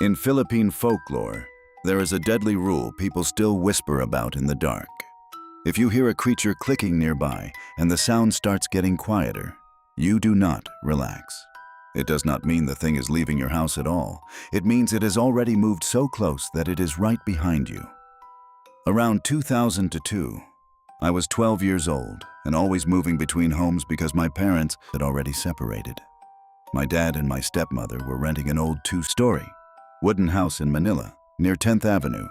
In Philippine folklore, there is a deadly rule people still whisper about in the dark. If you hear a creature clicking nearby and the sound starts getting quieter, you do not relax. It does not mean the thing is leaving your house at all. It means it has already moved so close that it is right behind you. Around 2002, I was 12 years old and always moving between homes because my parents had already separated. My dad and my stepmother were renting an old two-story wooden house in Manila near 10th Avenue,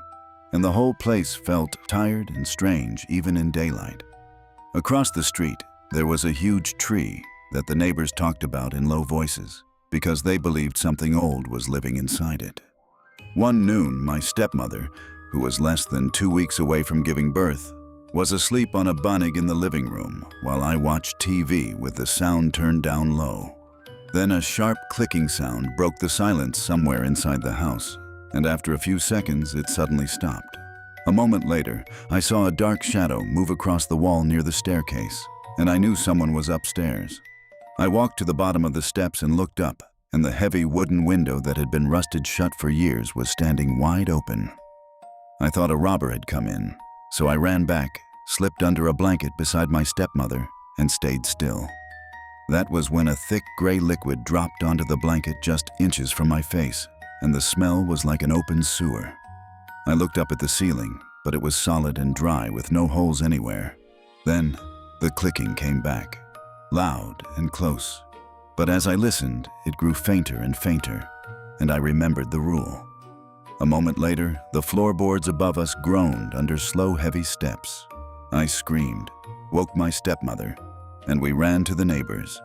and the whole place felt tired and strange even in daylight. Across the street, there was a huge tree that the neighbors talked about in low voices because they believed something old was living inside it. One noon, my stepmother, who was less than 2 weeks away from giving birth, was asleep on a bunnig in the living room while I watched TV with the sound turned down low. Then a sharp clicking sound broke the silence somewhere inside the house, and after a few seconds, it suddenly stopped. A moment later, I saw a dark shadow move across the wall near the staircase, and I knew someone was upstairs. I walked to the bottom of the steps and looked up, and the heavy wooden window that had been rusted shut for years was standing wide open. I thought a robber had come in, so I ran back, slipped under a blanket beside my stepmother, and stayed still. That was when a thick gray liquid dropped onto the blanket just inches from my face, and the smell was like an open sewer. I looked up at the ceiling, but it was solid and dry with no holes anywhere. Then, the clicking came back, loud and close. But as I listened, it grew fainter and fainter, and I remembered the rule. A moment later, the floorboards above us groaned under slow, heavy steps. I screamed, woke my stepmother, and we ran to the neighbors.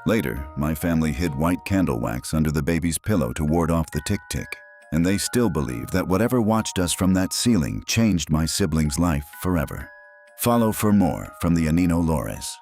Later, my family hid white candle wax under the baby's pillow to ward off the Tiktik, and they still believe that whatever watched us from that ceiling changed my sibling's life forever. Follow for more from the Anino Lores.